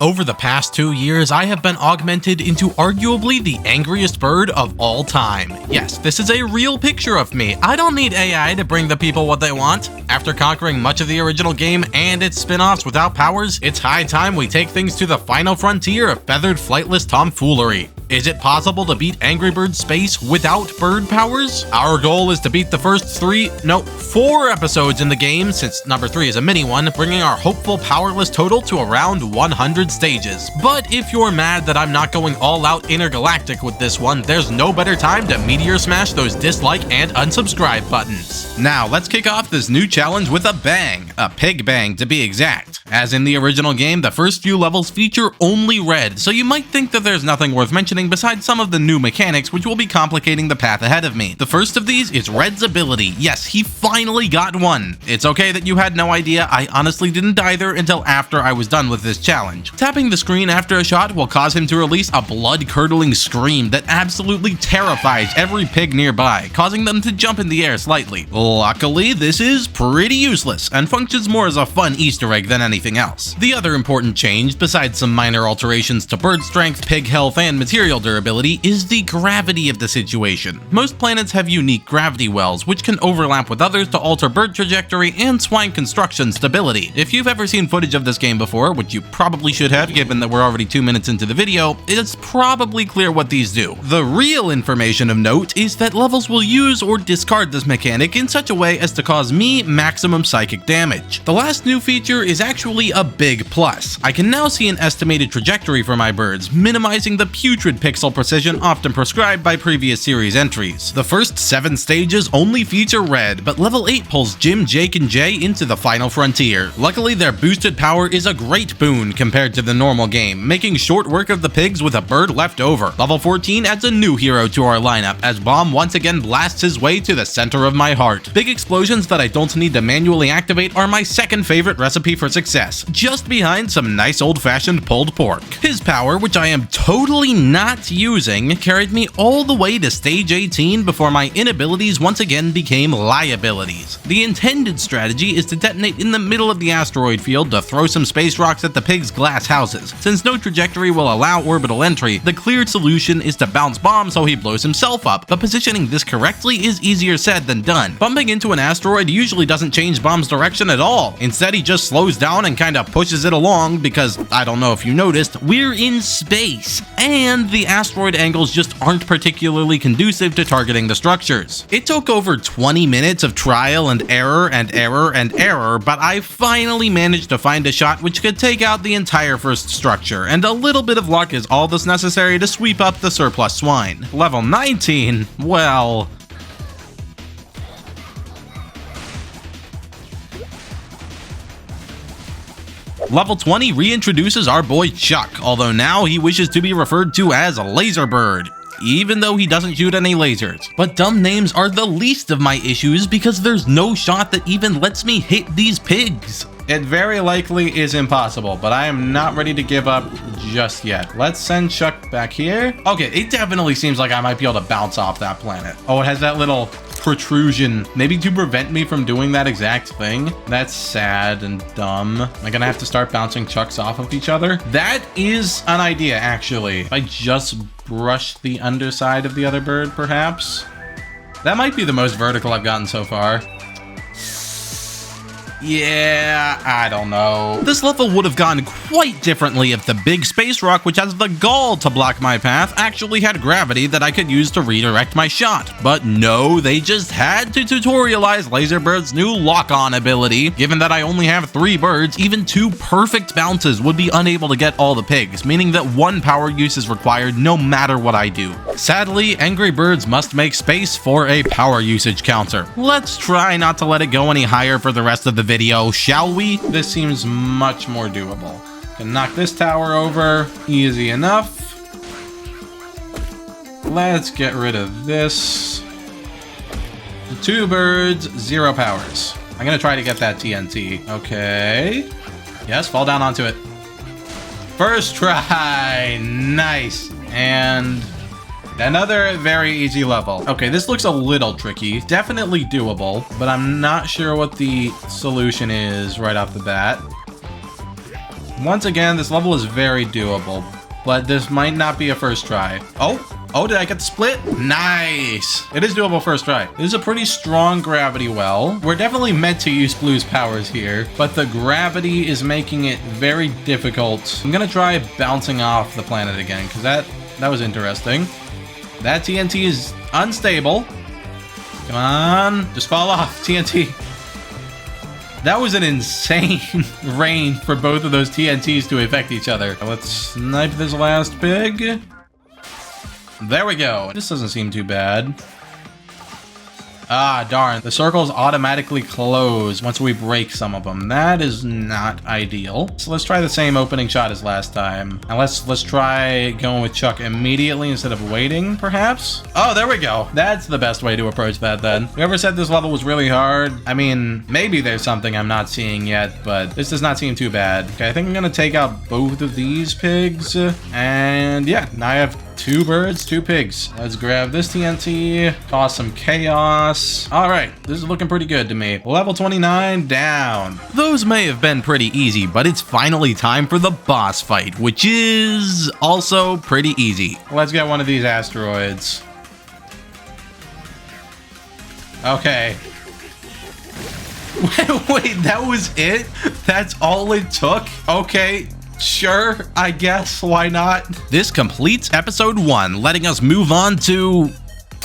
Over the past 2 years, I have been augmented into arguably the angriest bird of all time. Yes, this is a real picture of me. I don't need AI to bring the people what they want. After conquering much of the original game and its spin-offs without powers, it's high time we take things to the final frontier of feathered flightless tomfoolery. Is it possible to beat Angry Birds Space without bird powers? Our goal is to beat the first 4 episodes in the game, since number 3 is a mini one, bringing our hopeful powerless total to around 100 stages. But if you're mad that I'm not going all out intergalactic with this one, there's no better time to meteor smash those dislike and unsubscribe buttons. Now let's kick off this new challenge with a bang, a pig bang to be exact. As in the original game, the first few levels feature only red, so you might think that there's nothing worth mentioning besides some of the new mechanics which will be complicating the path ahead of me. The first of these is Red's ability. Yes, he finally got one. It's okay that you had no idea. I honestly didn't either until after I was done with this challenge. Tapping the screen after a shot will cause him to release a blood-curdling scream that absolutely terrifies every pig nearby, causing them to jump in the air slightly. Luckily, this is pretty useless and functions more as a fun Easter egg than anything else. The other important change, besides some minor alterations to bird strength, pig health, and material durability, is the gravity of the situation. Most planets have unique gravity wells, which can overlap with others to alter bird trajectory and swine construction stability. If you've ever seen footage of this game before, which you probably should have given that we're already 2 minutes into the video, it's probably clear what these do. The real information of note is that levels will use or discard this mechanic in such a way as to cause me maximum psychic damage. The last new feature is actually a big plus. I can now see an estimated trajectory for my birds, minimizing the putrid pixel precision often prescribed by previous series entries. The first 7 stages only feature red, but level 8 pulls Jim, Jake, and Jay into the final frontier. Luckily, their boosted power is a great boon compared to the normal game, making short work of the pigs with a bird left over. Level 14 adds a new hero to our lineup, as Bomb once again blasts his way to the center of my heart. Big explosions that I don't need to manually activate are my second favorite recipe for success, just behind some nice old-fashioned pulled pork. His power, which I am totally not using, carried me all the way to stage 18 before my inabilities once again became liabilities. The intended strategy is to detonate in the middle of the asteroid field to throw some space rocks at the pig's glass houses. Since no trajectory will allow orbital entry, the cleared solution is to bounce Bomb so he blows himself up, but positioning this correctly is easier said than done. Bumping into an asteroid usually doesn't change Bomb's direction at all. Instead, he just slows down and kinda pushes it along because, I don't know if you noticed, we're in space, and the asteroid angles just aren't particularly conducive to targeting the structures. It took over 20 minutes of trial and error and error and error, but I finally managed to find a shot which could take out the entire first structure, and a little bit of luck is all that's necessary to sweep up the surplus swine. Level 19? Well... Level 20 reintroduces our boy Chuck, although now he wishes to be referred to as Laserbird, even though he doesn't shoot any lasers. But dumb names are the least of my issues because there's no shot that even lets me hit these pigs. It very likely is impossible, but I am not ready to give up just yet. Let's send Chuck back here. Okay, it definitely seems like I might be able to bounce off that planet. Oh, it has that little protrusion, maybe to prevent me from doing that exact thing. That's sad and dumb. Am I gonna have to start bouncing Chucks off of each other? That is an idea, actually. If I just brush the underside of the other bird, perhaps? That might be the most vertical I've gotten so far. Yeah, I don't know. This level would have gone quite differently if the big space rock, which has the gall to block my path, actually had gravity that I could use to redirect my shot. But no, they just had to tutorialize Laserbird's new lock-on ability. Given that I only have 3 birds, even 2 perfect bounces would be unable to get all the pigs, meaning that 1 power use is required no matter what I do. Sadly, Angry Birds must make space for a power usage counter. Let's try not to let it go any higher for the rest of the video, shall we? This seems much more doable. Can knock this tower over, easy enough. Let's get rid of this. 2 birds, 0 powers. I'm gonna try to get that TNT. Okay. Yes, fall down onto it. First try, nice. And another very easy level. Okay, this looks a little tricky. Definitely doable, but I'm not sure what the solution is right off the bat. Once again, this level is very doable, but this might not be a first try. Oh, did I get the split? Nice. It is doable first try. This is a pretty strong gravity well. We're definitely meant to use Blue's powers here, but the gravity is making it very difficult. I'm gonna try bouncing off the planet again, because that was interesting. That TNT is unstable. Come on, just fall off, TNT. That was an insane range for both of those TNTs to affect each other. Let's snipe this last pig. There we go. This doesn't seem too bad. Ah, darn. The circles automatically close once we break some of them. That is not ideal. So let's try the same opening shot as last time. And let's try going with Chuck immediately instead of waiting, perhaps? Oh, there we go. That's the best way to approach that then. Whoever said this level was really hard, I mean, maybe there's something I'm not seeing yet, but this does not seem too bad. Okay, I think I'm gonna take out both of these pigs. And yeah, now I have 2 birds, 2 pigs. Let's grab this TNT, cause some chaos. All right, this is looking pretty good to me. Level 29 down. Those may have been pretty easy, but it's finally time for the boss fight, which is also pretty easy. Let's get one of these asteroids. Okay. Wait, that was it? That's all it took? Okay. Sure, I guess, why not? This completes episode 1, letting us move on to...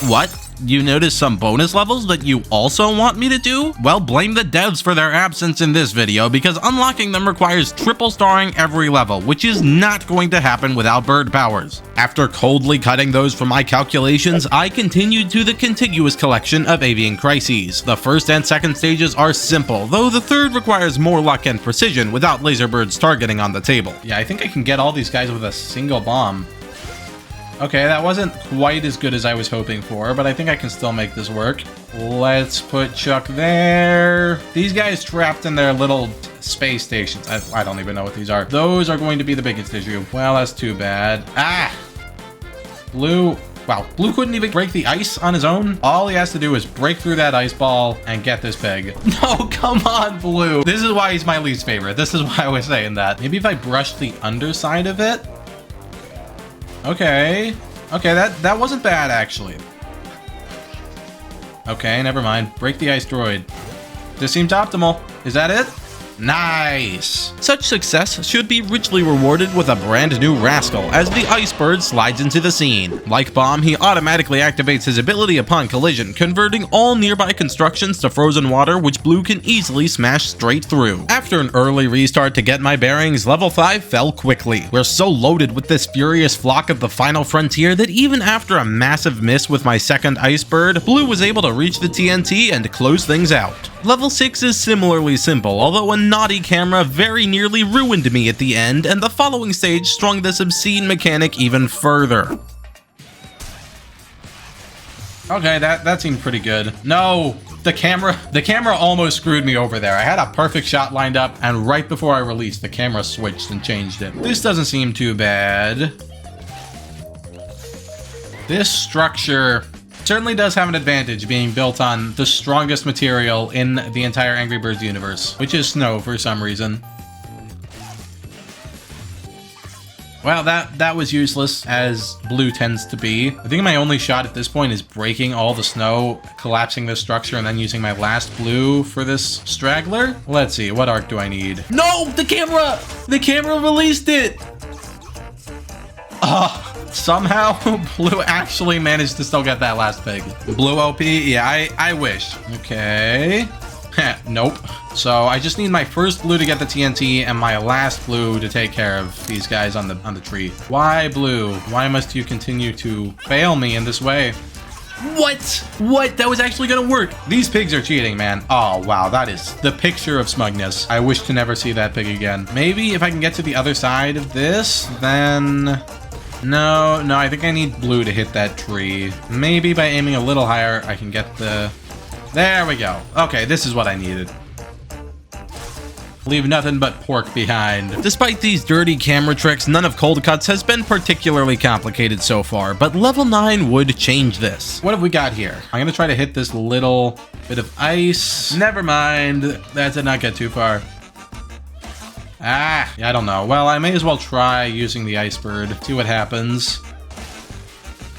What? You noticed some bonus levels that you also want me to do? Well, blame the devs for their absence in this video, because unlocking them requires triple starring every level, which is not going to happen without bird powers. After coldly cutting those from my calculations, I continued to the contiguous collection of avian crises. The first and second stages are simple, though the third requires more luck and precision without laser birds targeting on the table. Yeah, I think I can get all these guys with a single bomb. Okay, that wasn't quite as good as I was hoping for, but I think I can still make this work. Let's put Chuck there. These guys trapped in their little space stations. I don't even know what these are. Those are going to be the biggest issue. Well, that's too bad. Ah! Blue. Wow, Blue couldn't even break the ice on his own. All he has to do is break through that ice ball and get this pig. No, come on, Blue. This is why he's my least favorite. This is why I was saying that. Maybe if I brush the underside of it. Okay. Okay, that wasn't bad, actually. Okay, never mind. Break the ice droid. This seems optimal. Is that it? Nice! Such success should be richly rewarded with a brand new rascal as the ice bird slides into the scene. Like Bomb, he automatically activates his ability upon collision, converting all nearby constructions to frozen water, which Blue can easily smash straight through. After an early restart to get my bearings, level 5 fell quickly. We're so loaded with this furious flock of the final frontier that even after a massive miss with my second ice bird, Blue was able to reach the TNT and close things out. Level 6 is similarly simple, although a naughty camera very nearly ruined me at the end, and the following stage strung this obscene mechanic even further. Okay, that seemed pretty good. No, the camera almost screwed me over there. I had a perfect shot lined up, and right before I released, the camera switched and changed it. This doesn't seem too bad. This structure certainly does have an advantage being built on the strongest material in the entire Angry Birds universe, which is snow for some reason. Well, that was useless, as Blue tends to be. I think my only shot at this point is breaking all the snow, collapsing this structure, and then using my last Blue for this straggler. Let's see, what arc do I need? No, the camera! The camera released it! Somehow, Blue actually managed to still get that last pig. Blue OP? Yeah, I wish. Okay. Nope. So I just need my first Blue to get the TNT and my last Blue to take care of these guys on the tree. Why, Blue? Why must you continue to fail me in this way? What? What? That was actually gonna work. These pigs are cheating, man. Oh, wow. That is the picture of smugness. I wish to never see that pig again. Maybe if I can get to the other side of this, then... No, I think I need Blue to hit that tree. Maybe by aiming a little higher, I can get the... There we go. Okay, this is what I needed. Leave nothing but pork behind. Despite these dirty camera tricks, none of Cold Cuts has been particularly complicated so far, but level 9 would change this. What have we got here? I'm gonna try to hit this little bit of ice. Never mind. That did not get too far. Ah, I don't know. Well, I may as well try using the Ice Bird. See what happens.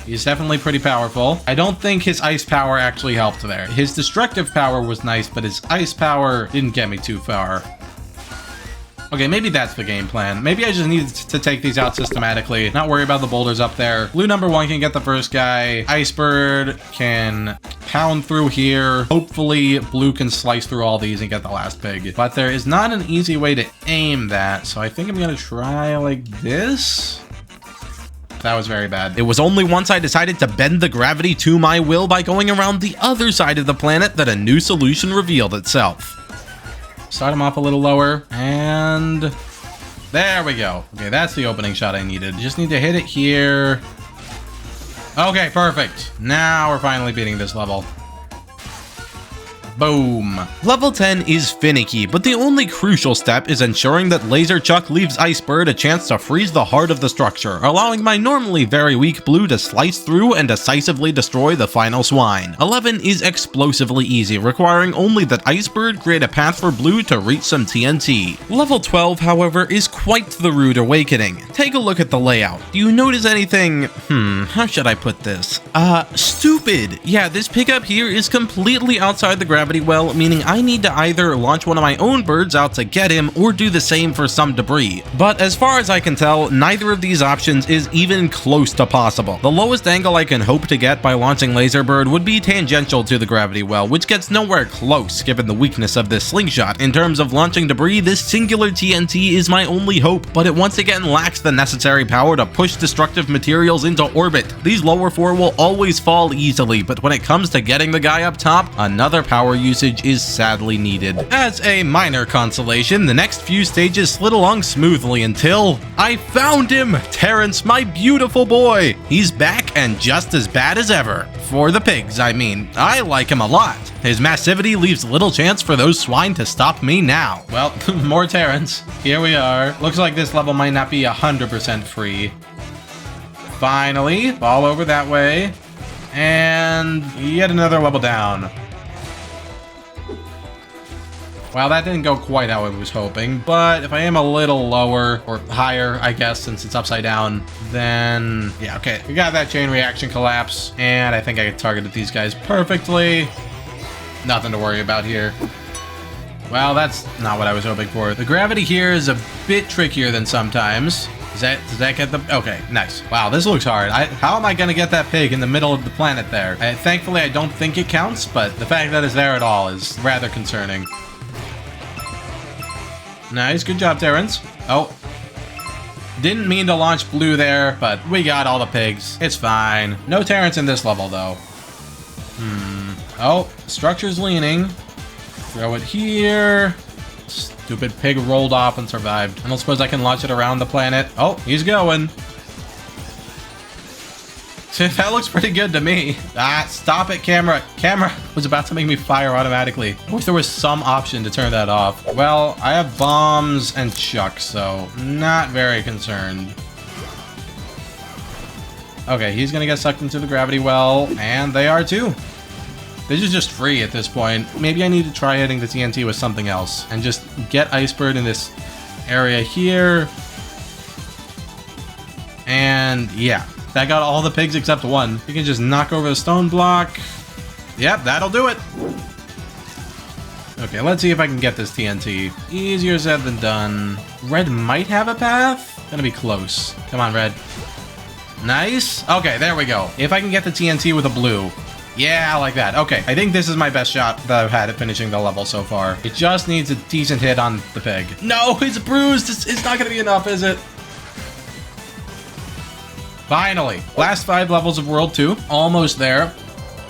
He's definitely pretty powerful. I don't think his ice power actually helped there. His destructive power was nice, but his ice power didn't get me too far. Okay, maybe that's the game plan. Maybe I just needed to take these out systematically, not worry about the boulders up there. Blue number 1 can get the first guy. Ice Bird can pound through here. Hopefully, blue can slice through all these and get the last pig. But there is not an easy way to aim that, so I think I'm gonna try like this. That was very bad. It was only once I decided to bend the gravity to my will by going around the other side of the planet that a new solution revealed itself. Start him off a little lower, and there we go. Okay, that's the opening shot I needed. Just need to hit it here. Okay, perfect. Now we're finally beating this level. Boom. Level 10 is finicky, but the only crucial step is ensuring that Laser Chuck leaves Ice Bird a chance to freeze the heart of the structure, allowing my normally very weak blue to slice through and decisively destroy the final swine. 11 is explosively easy, requiring only that Ice Bird create a path for blue to reach some TNT. Level 12, however, is quite the rude awakening. Take a look at the layout. Do you notice anything, how should I put this? Stupid. Yeah, this pickup here is completely outside the gravity well, meaning I need to either launch one of my own birds out to get him or do the same for some debris. But as far as I can tell, neither of these options is even close to possible. The lowest angle I can hope to get by launching Laser Bird would be tangential to the gravity well, which gets nowhere close given the weakness of this slingshot. In terms of launching debris, this singular TNT is my only hope, but it once again lacks the necessary power to push destructive materials into orbit. These lower 4 will always fall easily, but when it comes to getting the guy up top, another power usage is sadly needed. As a minor consolation, the next few stages slid along smoothly until I found him! Terrence, my beautiful boy! He's back and just as bad as ever. For the pigs, I mean. I like him a lot. His massivity leaves little chance for those swine to stop me now. Well, more Terrence. Here we are. Looks like this level might not be 100% free. Finally, fall over that way. And yet another level down. Well, that didn't go quite how I was hoping, but if I am a little lower, or higher, I guess, since it's upside down, then yeah, okay. We got that chain reaction collapse, and I think I targeted these guys perfectly. Nothing to worry about here. Well, that's not what I was hoping for. The gravity here is a bit trickier than sometimes. Does that get the... Okay, nice. Wow, this looks hard. How am I going to get that pig in the middle of the planet there? Thankfully, I don't think it counts, but the fact that it's there at all is rather concerning. Nice, good job, Terrence. Oh. Didn't mean to launch blue there, but we got all the pigs. It's fine. No Terrence in this level, though. Oh, structure's leaning. Throw it here. Stupid pig rolled off and survived. I don't suppose I can launch it around the planet. Oh, he's going. That looks pretty good to me. Ah, stop it, camera. Camera was about to make me fire automatically. I wish there was some option to turn that off. Well, I have bombs and chuck, so not very concerned. Okay, he's gonna get sucked into the gravity well, and they are too. This is just free at this point. Maybe I need to try hitting the TNT with something else and just get Ice Bird in this area here. And yeah. That got all the pigs except one. You can just knock over the stone block. Yep, that'll do it. Okay, let's see if I can get this TNT. Easier said than done. Red might have a path. Gonna be close. Come on, Red. Nice. Okay, there we go. If I can get the TNT with a blue. Yeah, I like that. Okay, I think this is my best shot that I've had at finishing the level so far. It just needs a decent hit on the pig. No, it's bruised. It's not gonna be enough, is it? Finally, last 5 levels of World 2, almost there.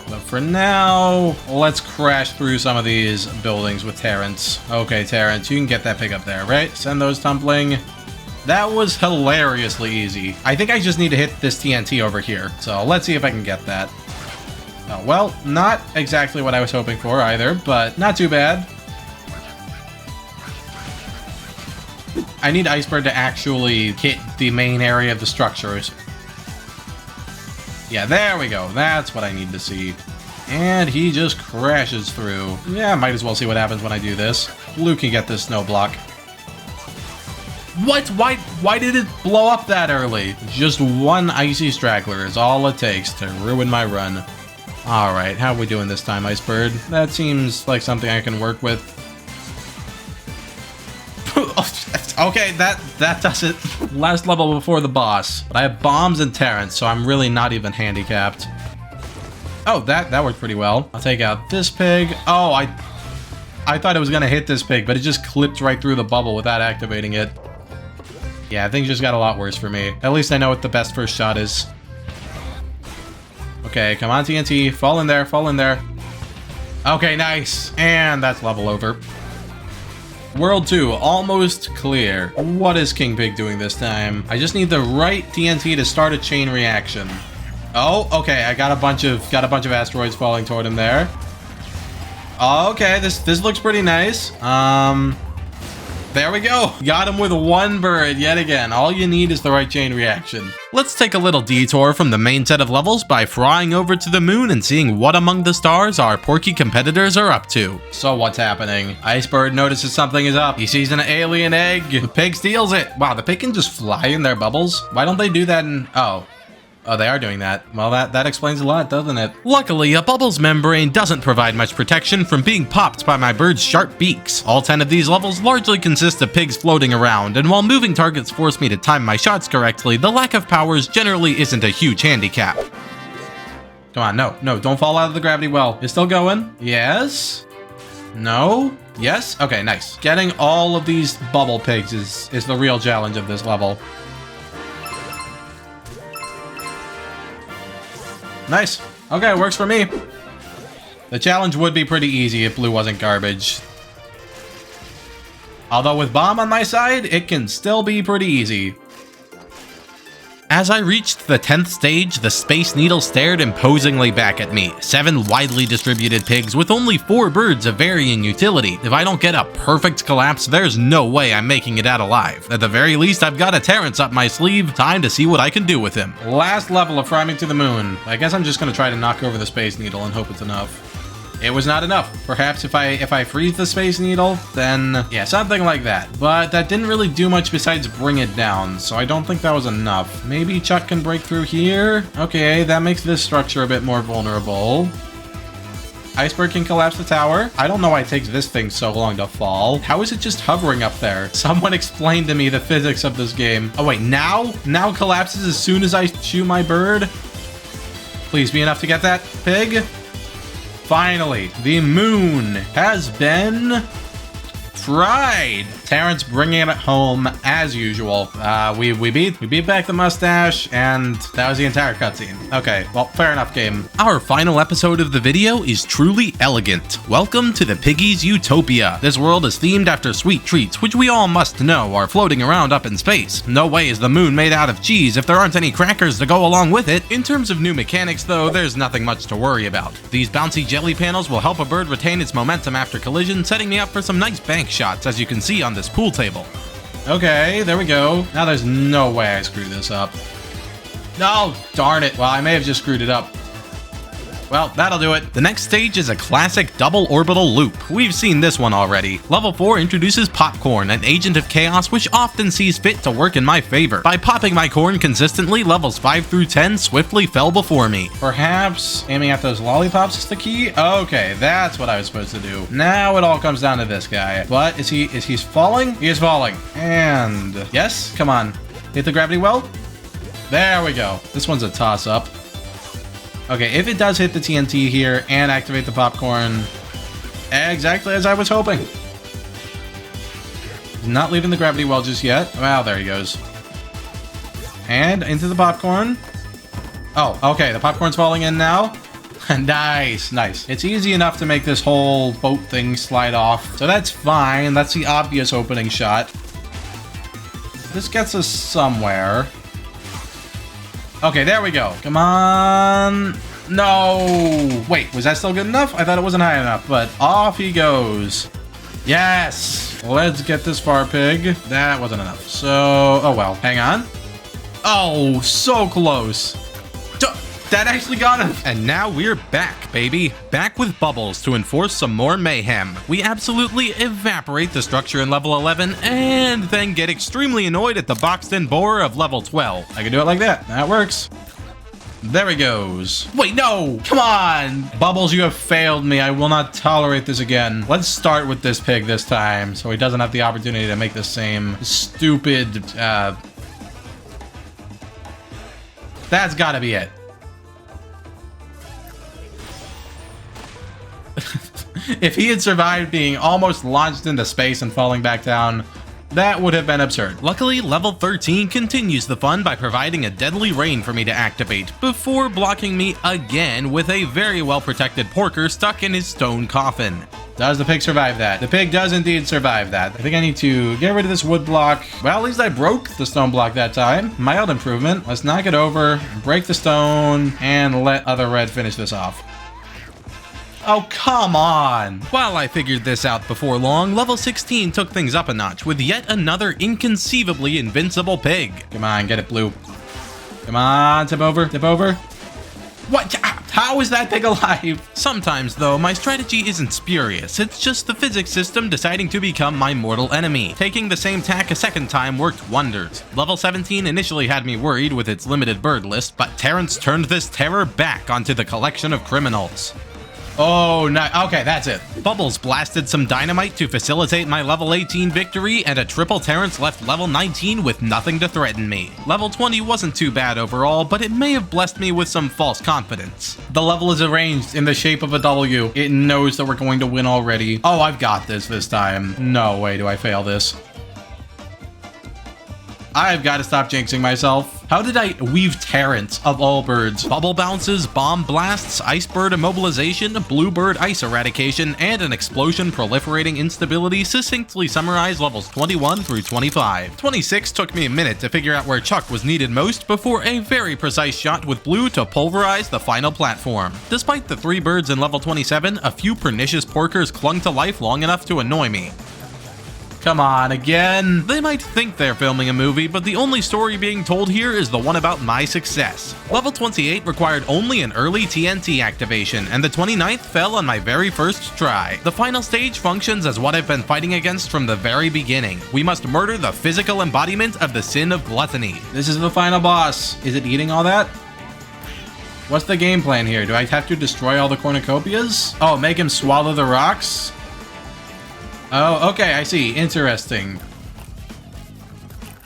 But for now, let's crash through some of these buildings with Terrence. Okay, Terrence, you can get that pig up there, right? Send those tumbling. That was hilariously easy. I think I just need to hit this TNT over here. So let's see if I can get that. Oh, well, not exactly what I was hoping for either, but not too bad. I need Ice Bird to actually hit the main area of the structures. Yeah, there we go. That's what I need to see. And he just crashes through. Yeah, might as well see what happens when I do this. Blue can get this snow block. What? Why did it blow up that early? Just one icy straggler is all it takes to ruin my run. All right, how are we doing this time, Icebird? That seems like something I can work with. Okay, that does it. Last level before the boss. But I have bombs and Terrence, so I'm really not even handicapped. Oh, that worked pretty well. I'll take out this pig. Oh, I thought it was gonna hit this pig, but it just clipped right through the bubble without activating it. Yeah, things just got a lot worse for me. At least I know what the best first shot is. Okay, come on, TNT. Fall in there, fall in there. Okay, nice. And that's level over. World 2, almost clear. What is King Pig doing this time? I just need the right TNT to start a chain reaction. Oh, okay, I got a bunch of asteroids falling toward him there. Okay, this looks pretty nice. There we go. Got him with one bird yet again. All you need is the right chain reaction. Let's take a little detour from the main set of levels by flying over to the moon and seeing what among the stars our porky competitors are up to. So what's happening? Icebird notices something is up. He sees an alien egg. The pig steals it. Wow, the pig can just fly in their bubbles? Why don't they do that in... Oh, they are doing that. Well, that explains a lot, doesn't it? Luckily, a bubble's membrane doesn't provide much protection from being popped by my bird's sharp beaks. All 10 of these levels largely consist of pigs floating around, and while moving targets force me to time my shots correctly, the lack of powers generally isn't a huge handicap. Come on, no, don't fall out of the gravity well. It's still going? Yes? No? Yes? Okay, nice. Getting all of these bubble pigs is the real challenge of this level. Nice. Okay, works for me. The challenge would be pretty easy if blue wasn't garbage. Although with bomb on my side, it can still be pretty easy. As I reached the 10th stage, the Space Needle stared imposingly back at me. 7 widely distributed pigs with only 4 birds of varying utility. If I don't get a perfect collapse, there's no way I'm making it out alive. At the very least, I've got a Terrence up my sleeve. Time to see what I can do with him. Last level of Fry Me to the Moon. I guess I'm just gonna try to knock over the Space Needle and hope it's enough. It was not enough. Perhaps if I freeze the Space Needle, then yeah, something like that. But that didn't really do much besides bring it down, so I don't think that was enough. Maybe Chuck can break through here? Okay, that makes this structure a bit more vulnerable. Iceberg can collapse the tower. I don't know why it takes this thing so long to fall. How is it just hovering up there? Someone explain to me the physics of this game. Oh wait, now collapses as soon as I shoot my bird? Please be enough to get that pig. Finally, the moon has been fried. Terrence bringing it home as usual. We beat back the mustache, and that was the entire cutscene. Okay, well, fair enough, game. Our final episode of the video is truly elegant. Welcome to the Piggy's Utopia. This world is themed after sweet treats, which we all must know are floating around up in space. No way is the moon made out of cheese if there aren't any crackers to go along with it. In terms of new mechanics, though, there's nothing much to worry about. These bouncy jelly panels will help a bird retain its momentum after collision, setting me up for some nice bank shots, as you can see on this pool table. Okay, there we go. Now there's no way I screwed this up. No, darn it. Well, I may have just screwed it up. Well, that'll do it. The next stage is a classic double orbital loop. We've seen this one already. Level 4 introduces Popcorn, an agent of chaos which often sees fit to work in my favor. By popping my corn consistently, levels 5 through 10 swiftly fell before me. Perhaps aiming at those lollipops is the key? Okay, that's what I was supposed to do. Now it all comes down to this guy. What? Is he falling? He is falling. And yes, come on. Hit the gravity well? There we go. This one's a toss-up. Okay, if it does hit the TNT here and activate the popcorn, exactly as I was hoping. Not leaving the gravity well just yet. Well, there he goes. And into the popcorn. Oh, okay, the popcorn's falling in now. Nice, nice. It's easy enough to make this whole boat thing slide off, so that's fine. That's the obvious opening shot. This gets us somewhere. Okay, there we go. Come on. No. Wait, was that still good enough? I thought it wasn't high enough, but off he goes. Yes. Let's get this far, pig. That wasn't enough. So, oh well. Hang on. Oh, so close. that actually got him. And now we're back, baby. Back with Bubbles to enforce some more mayhem. We absolutely evaporate the structure in level 11 and then get extremely annoyed at the boxed-in boar of level 12. I can do it like that. That works. There he goes. Wait, no! Come on! Bubbles, you have failed me. I will not tolerate this again. Let's start with this pig this time, so he doesn't have the opportunity to make the same stupid, That's gotta be it. If he had survived being almost launched into space and falling back down, that would have been absurd. Luckily, level 13 continues the fun by providing a deadly rain for me to activate, before blocking me again with a very well-protected porker stuck in his stone coffin. Does the pig survive that? The pig does indeed survive that. I think I need to get rid of this wood block. Well, at least I broke the stone block that time. Mild improvement. Let's knock it over, break the stone, and let other red finish this off. Oh, come on! While I figured this out before long, level 16 took things up a notch with yet another inconceivably invincible pig. Come on, get it, Blue. Come on, tip over, tip over. What? How is that pig alive? Sometimes, though, my strategy isn't spurious. It's just the physics system deciding to become my mortal enemy. Taking the same tack a second time worked wonders. Level 17 initially had me worried with its limited bird list, but Terrence turned this terror back onto the collection of criminals. Oh, no. Okay, that's it. Bubbles blasted some dynamite to facilitate my level 18 victory, and a triple Terrence left level 19 with nothing to threaten me. Level 20 wasn't too bad overall, but it may have blessed me with some false confidence. The level is arranged in the shape of a W. It knows that we're going to win already. Oh, I've got this time. No way do I fail this. I've got to stop jinxing myself. How did I weave Terrence of all birds? Bubble bounces, bomb blasts, ice bird immobilization, bluebird ice eradication, and an explosion proliferating instability succinctly summarize levels 21 through 25. 26 took me a minute to figure out where Chuck was needed most before a very precise shot with Blue to pulverize the final platform. Despite the 3 birds in level 27, a few pernicious porkers clung to life long enough to annoy me. Come on, again. They might think they're filming a movie, but the only story being told here is the one about my success. Level 28 required only an early TNT activation, and the 29th fell on my very first try. The final stage functions as what I've been fighting against from the very beginning. We must murder the physical embodiment of the sin of gluttony. This is the final boss. Is it eating all that? What's the game plan here? Do I have to destroy all the cornucopias? Oh, make him swallow the rocks? Oh, okay, I see. Interesting.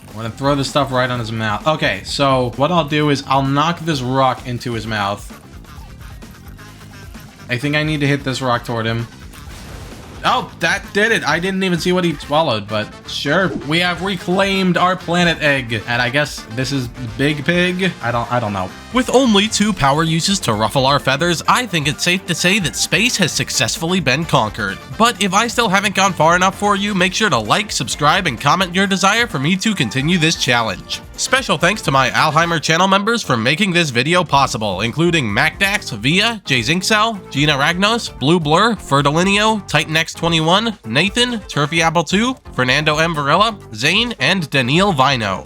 I'm gonna throw the stuff right on his mouth. Okay, so what I'll do is I'll knock this rock into his mouth. I think I need to hit this rock toward him. Oh, that did it. I didn't even see what he swallowed, but sure. We have reclaimed our planet egg, and I guess this is Big Pig. I don't know. With only 2 power uses to ruffle our feathers, I think it's safe to say that space has successfully been conquered. But if I still haven't gone far enough for you, make sure to like, subscribe, and comment your desire for me to continue this challenge. Special thanks to my Alzheimer channel members for making this video possible, including MacDax, Via, JZinxel, Gina Ragnos, Blue Blur, Fertilinio, TitanX21, Nathan, Turfy Apple 2, Fernando M. Varela, Zane, and Daniil Vino.